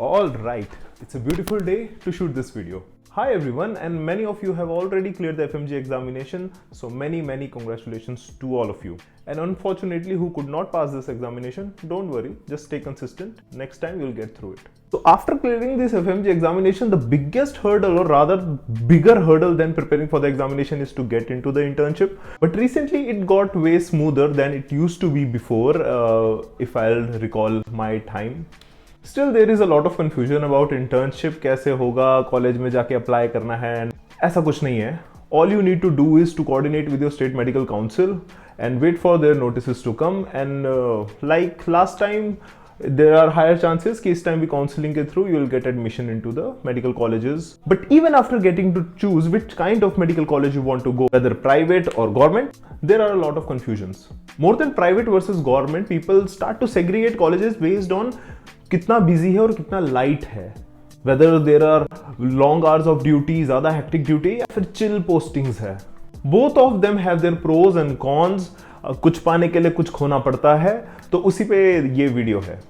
All right, it's a beautiful day to shoot this video. Hi everyone, and many of you have already cleared the FMG examination, so many congratulations to all of you. And unfortunately, who could not pass this examination, don't worry, just stay consistent. Next time you'll get through it. So after clearing this FMG examination, the biggest hurdle, or rather bigger hurdle than preparing for the examination, is to get into the internship. But recently it got way smoother than it used to be before, if I'll recall my time. Still there is a lot of confusion about internship, कैसे होगा, college में जाके apply करना है, ऐसा कुछ नहीं है. All you need to do is to coordinate with your state medical council and wait for their notices to come, and like last time, there are higher chances कि इस time भी counseling के through you will get admission into the medical colleges. But even after getting to choose which kind of medical college you want to go, whether private or government, there are a lot of confusions. More than private versus government, people start to segregate colleges based on कितना busy है और कितना light है, whether there are long hours of duty, ज्यादा hectic duty, या फिर chill postings है. Both of them have their pros and cons. कुछ पाने के लिए कुछ खोना पड़ता है, तो उसी पे ये वीडियो है.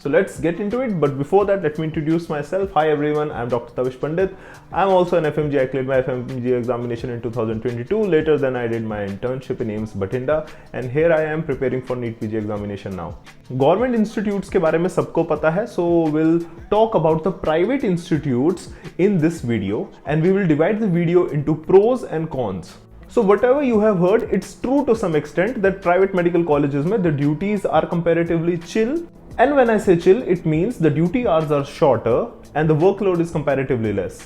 So let's get into it, but before that let me introduce myself. Hi everyone, I'm Dr. Tavish Pandit. I'm also an FMG. I cleared my FMG examination in 2022. Later then I did my internship in AIIMS Bathinda, and here I am preparing for NEET PG examination now. Government institutes के बारे में सबको पता है, so we'll talk about the private institutes in this video, and we will divide the video into pros and cons. So whatever you have heard, it's true to some extent that private medical colleges में the duties are comparatively chill. And when I say chill, it means the duty hours are shorter and the workload is comparatively less.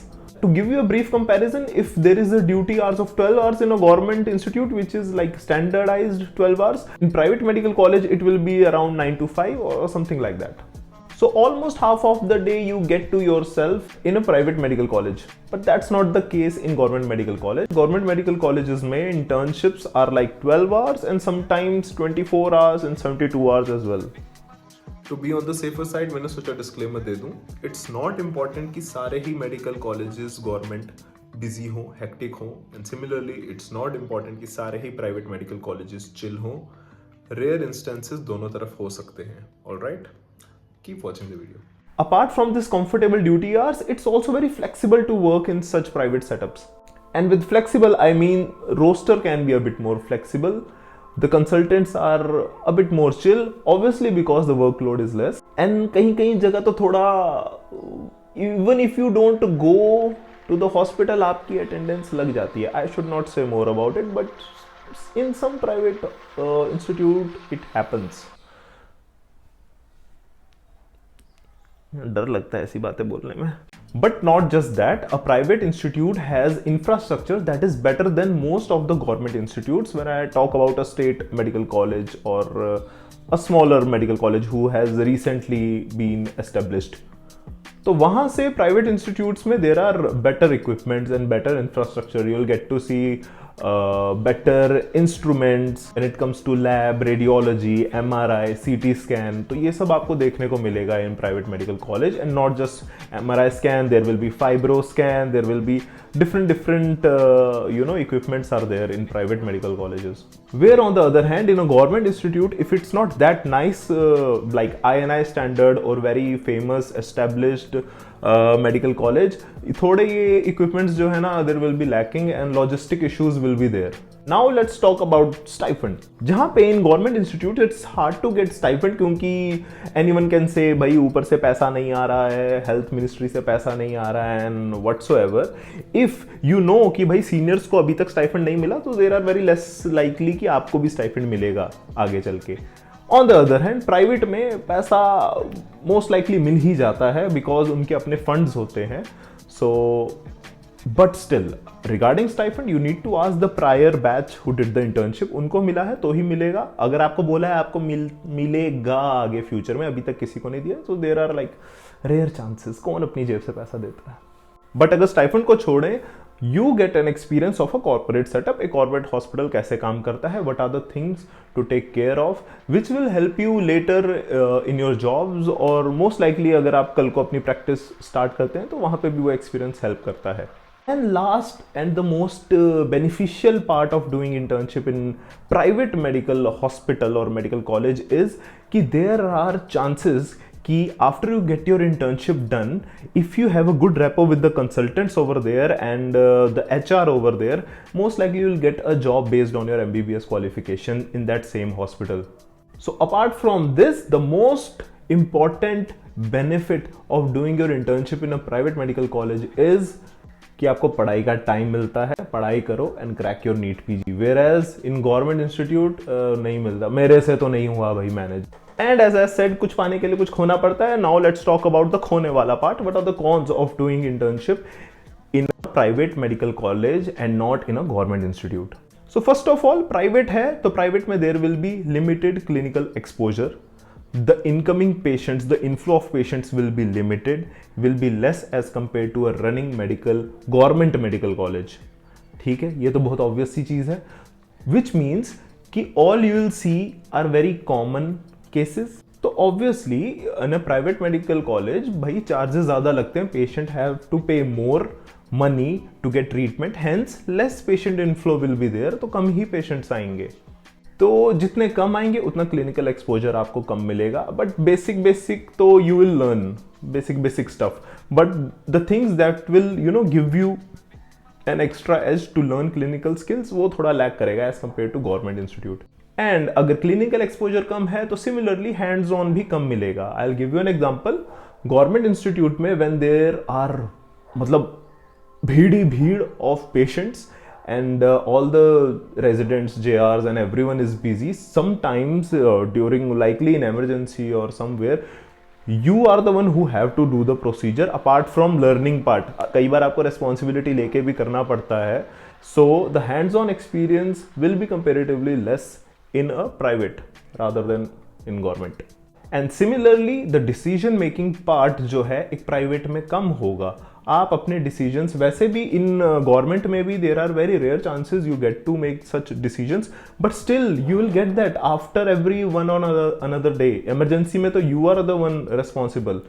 To give you a brief comparison, if there is a duty hours of 12 hours in a government institute, which is like standardized 12 hours, in private medical college, it will be around 9 to 5 or something like that. So almost half of the day you get to yourself in a private medical college. But that's not the case in government medical college. Government medical colleges में internships are like 12 hours and sometimes 24 hours and 72 hours as well. To be on the safer side, मैंने सोचा disclaimer दे दूं. It's not important कि सारे ही medical colleges government busy हों, hectic हों, and similarly it's not important कि सारे ही private medical colleges chill हों. रेयर इंस्टेंसेस दोनों तरफ हो सकते हैं. Alright? Keep watching the video. Apart from this comfortable duty hours, it's also very flexible to work in such private setups. And with flexible, I mean roster can be a bit more flexible. The consultants are a bit more chill, obviously because the workload is less. And कहीं जगह तो थोड़ा, even if you don't go to the hospital, आपकी attendance लग जाती है. I should not say more about it, but in some private institute it happens. डर लगता है ऐसी बातें बोलने में. But not just that, a private institute has infrastructure that is better than most of the government institutes. When I talk about a state medical college or a smaller medical college who has recently been established, तो वहाँ से private institutes में there are better equipments and better infrastructure. You'll get to see better instruments when it comes to lab, radiology, MRI, CT scan. तो ये सब आपको देखने को मिलेगा in private medical college, and not just MRI scan. There will be fibro scan. There will be different equipments are there in private medical colleges. Where on the other hand, in a government institute, if it's not that nice, like INI standard or very famous established medical college, थोड़े ये equipments जो है ना, there will be lacking and logistic issues will be there. Now let's talk about stipend. जहाँ पे in government institute it's hard to get stipend, क्योंकि anyone can say भाई ऊपर से पैसा नहीं आ रहा है, health ministry से पैसा नहीं आ रहा है and whatsoever. If you know कि भाई seniors को अभी तक stipend नहीं मिला, तो there are very less likely कि आपको भी stipend मिलेगा आगे चल के. On the other hand, private में पैसा मोस्ट लाइकली मिल ही जाता है बिकॉज उनके अपने फंड्स होते हैं. So but still, regarding stipend, you need to ask the prior batch who did the internship. उनको मिला है तो ही मिलेगा. अगर आपको बोला है आपको मिलेगा आगे फ्यूचर में, अभी तक किसी को नहीं दिया, तो there are like rare chances. कौन अपनी जेब से पैसा देता है? बट अगर स्टाइपेंड को छोड़ें, you get an experience of a corporate setup. A corporate hospital कैसे काम करता है, what are the things to take care of, which will help you later in your jobs, और most likely अगर आप कल को अपनी practice start करते हैं तो वहाँ पे भी वो experience help करता है. And last and the most beneficial part of doing internship in private medical hospital or medical college is कि there are chances कि after you get your internship done, if you have a good rapport with the consultants over there and the HR over there, most likely you'll get a job based on your MBBS qualification in that same hospital. So apart from this, the most important benefit of doing your internship in a private medical college is कि आपको पढ़ाई का time मिलता है, पढ़ाई करो and crack your NEET PG, whereas in government institute नहीं मिलता, मेरे से तो नहीं हुआ भाई manage. And as I said, कुछ पाने के लिए कुछ खोना पड़ता है। Now let's talk about the खोने वाला part. What are the cons of doing internship in a private medical college and not in a government institute? So first of all, private है तो प्राइवेट में there will be limited clinical exposure, the incoming patients, the inflow of patients will be limited, will be less as compared to a running government medical college. ठीक है, ये तो बहुत obvious सी चीज है, which means कि all you will see are very common cases. तो obviously in a private medical college भाई charges ज़्यादा लगते हैं, patient have to pay more money to get treatment, hence less patient inflow will be there, तो कम ही patients आएंगे। तो जितने कम आएंगे उतना क्लिनिकल एक्सपोजर आपको कम मिलेगा, बट बेसिक तो you will learn basic stuff, but the things that will give you an extra edge to learn clinical skills, वो थोड़ा लैक करेगा as compared to government institute. And अगर क्लिनिकल एक्सपोजर कम है तो सिमिलरली हैंड्स ऑन भी कम मिलेगा। I will give you an example. Government institute में व्हेन देयर आर मतलब भीड़ of patients and all the residents, JRs and everyone is busy, sometimes during likely in emergency or somewhere you are the one who have to do the procedure apart from learning part. कई बार आपको responsibility लेके भी करना पड़ता है, so the hands on experience will be comparatively less in a private rather than in government. And similarly the decision making part जो है एक private में कम होगा। आप अपने डिसीजंस, वैसे भी इन गवर्नमेंट में भी there are very rare chances you get to make such decisions, but still you will get that after every one on another day. Emergency में तो you are the one responsible,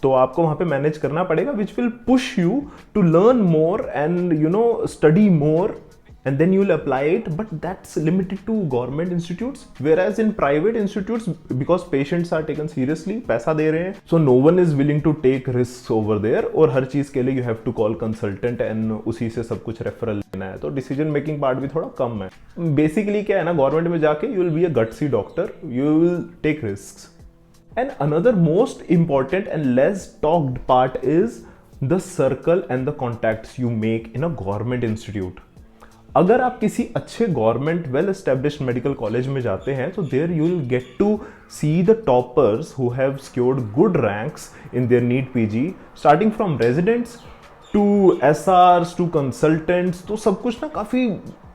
तो आपको वहां पे मैनेज करना पड़ेगा, which will push you to learn more and study more and then you will apply it, but that's limited to government institutes, whereas in private institutes, because patients are taken seriously, पैसा दे रहे हैं, so no one is willing to take risks over there, और हर चीज के लिए you have to call consultant and उसी से सब कुछ रेफरल लेना है, तो decision making part भी थोड़ा कम है। Basically क्या है ना, गवर्नमेंट में जाके you will be a gutsy doctor, you will take risks. And another most important and less talked part is the circle and the contacts you make in a government institute. अगर आप किसी अच्छे government well established medical college में जाते हैं तो there you will get to see the toppers who have secured good ranks in their NEET PG, starting from residents to SRs to consultants, तो सब कुछ ना काफ़ी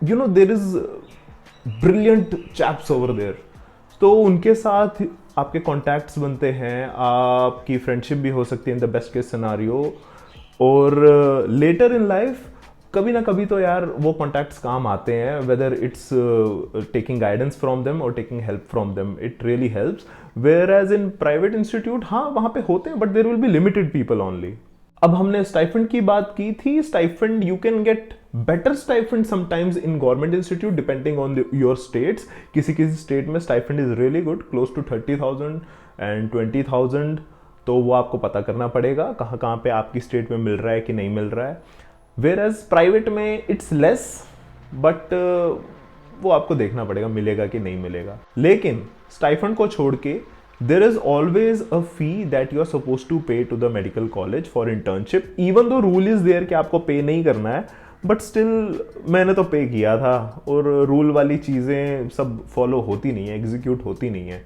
there is brilliant chaps over there, तो उनके साथ आपके कॉन्टैक्ट्स बनते हैं, आपकी फ्रेंडशिप भी हो सकती है in the best case scenario, और लेटर इन लाइफ कभी ना कभी तो यार वो कॉन्टैक्ट्स काम आते हैं, whether it's taking guidance from them और taking help from them, it really helps. Whereas in private institute, हाँ वहाँ पे होते हैं but there will be limited people only. अब हमने स्टाइफंड की बात की थी, stipend you can get better stipend sometimes in government institute depending on your states. किसी किसी स्टेट में stipend is really good, close to 30,000 and 20,000, तो वो आपको पता करना पड़ेगा कहाँ कहाँ पे आपकी स्टेट में मिल रहा है कि नहीं मिल रहा है। वेयर प्राइवेट में इट्स लेस, बट वो आपको देखना पड़ेगा मिलेगा कि नहीं मिलेगा। लेकिन स्टाइफंड को छोड़ के there is always a fee that you are suppose to pay to the medical college for internship, even though rule is there कि आपको पे नहीं करना है, बट स्टिल मैंने तो पे किया था, और रूल वाली चीज़ें सब फॉलो होती नहीं है, एग्जीक्यूट होती नहीं है,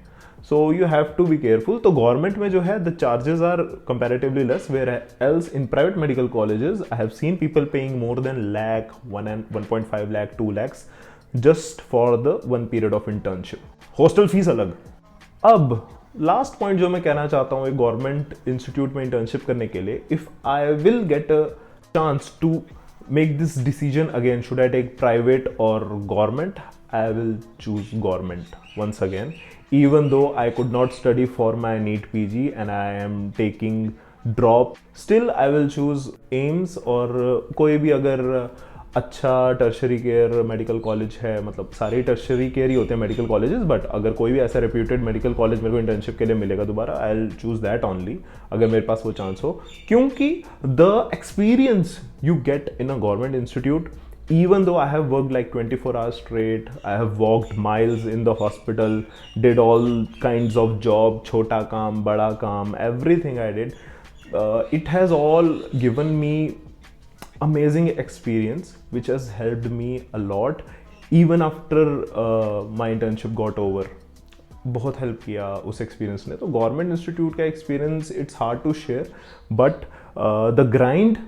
so you have to be careful. तो गवर्नमेंट में जो है the charges are comparatively less, whereas in private medical colleges I have seen people paying more than lakh, 1.5 lakh, 2 lakhs just for the one period of internship. Hostel fees अलग। अब last point जो मैं कहना चाहता हूँ एक government institute में internship करने के लिए, if I will get a chance to make this decision again, should I take private और government, I will choose government once again, even though I could not study for my NEET PG and I am taking drop, still I will choose AIIMS, और कोई भी अगर अच्छा tertiary care medical college है, मतलब सारे tertiary care ही होते हैं मेडिकल कॉलेजेस, बट अगर कोई भी ऐसा रेप्यूटेड मेडिकल कॉलेज मेरे को इंटर्नशिप के लिए मिलेगा दोबारा, I will choose that only, अगर मेरे पास वो चांस हो, क्योंकि the experience you get in a government institute, even though I have worked like 24 hours straight, I have walked miles in the hospital, did all kinds of job, chota kaam, bada kaam, everything I did, it has all given me amazing experience which has helped me a lot even after my internship got over. बहुत help किया उस experience ने। तो government institute का experience it's hard to share, but the grind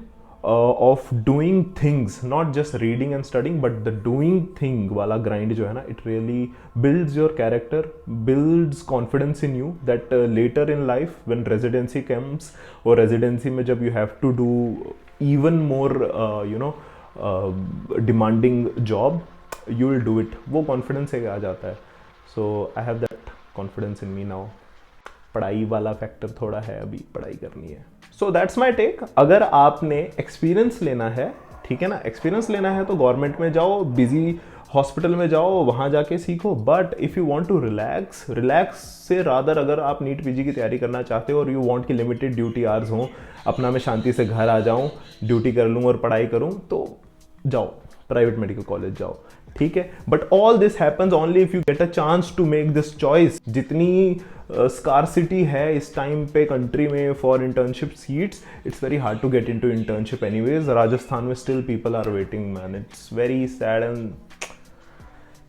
of doing things, not just reading and studying, but the doing thing वाला grind जो है ना, it really builds your character, builds confidence in you, that later in life when residency comes, or residency में जब you have to do even more demanding job, you will do it, वो confidence एक आ जाता है। So I have that confidence in me now। पढ़ाई वाला factor थोड़ा है, अभी पढ़ाई करनी है। So that's my take. अगर आपने एक्सपीरियंस लेना है, ठीक है ना, एक्सपीरियंस लेना है तो गवर्नमेंट में जाओ, बिजी हॉस्पिटल में जाओ, वहाँ जाके सीखो। But if you want to relax से रादर, अगर आप नीट पीजी की तैयारी करना चाहते हो और यू वांट कि लिमिटेड ड्यूटी आवर्स हों, अपना मैं शांति से घर आ जाऊँ, ड्यूटी कर लूँ और पढ़ाई करूँ, तो जाओ प्राइवेट मेडिकल कॉलेज जाओ, ठीक है। But all this happens only if you get a chance to make this choice. जितनी स्कारसिटी है इस टाइम पे कंट्री में for internship seats, it's very hard to get into internship anyways. Rajasthan में still people are waiting man, it's very sad and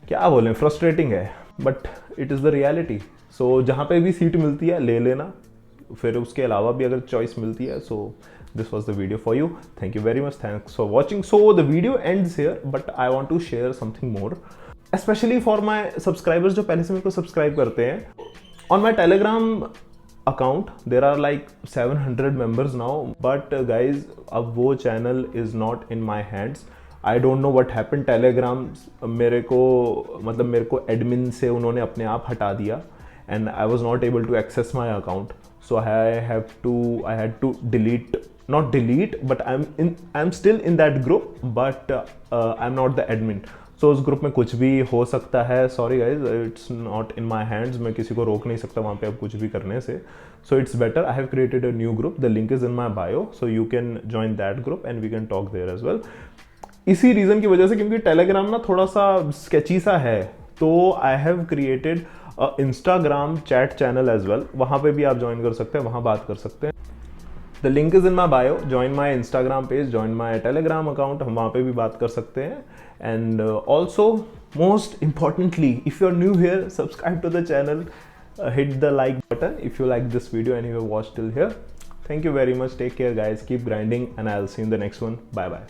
क्या बोलें, frustrating है, but it is the reality. So जहाँ पे भी सीट मिलती है ले लेना, फिर उसके अलावा भी अगर चॉइस मिलती है। सो this was the video for you. Thank you very much. Thanks for watching. So the video ends here, but I want to share something more, especially for my subscribers जो पहले से मेरे को सब्सक्राइब करते हैं। On my Telegram account there are like 700 members now, but guys अब वो channel is not in my hands. I don't know what happened. Telegram मेरे को admin से उन्होंने अपने आप हटा दिया, and I was not able to access my account. So I had to not delete, but I'm still in that group, but I'm not the admin. So उस group में कुछ भी हो सकता है। Sorry guys, it's not in my hands, मैं किसी को रोक नहीं सकता वहाँ पे अब कुछ भी करने से। So it's better I have created a new group, the link is in my bio, so you can join that group and we can talk there as well. इसी रीज़न की वजह से, क्योंकि टेलीग्राम ना थोड़ा सा स्केची सा है, तो I have created Instagram chat channel as well, वहाँ पे भी आप ज्वाइन कर सकते हैं, वहाँ बात कर सकते हैं। The link is in my bio, join my Instagram page, join my Telegram account, हम वहाँ पे भी बात कर सकते हैं। And also most importantly, if you are new here, subscribe to the channel, hit the like button if you like this video and you have watched till here. Thank you very much, take care guys, keep grinding, and I'll see you in the next one. Bye bye.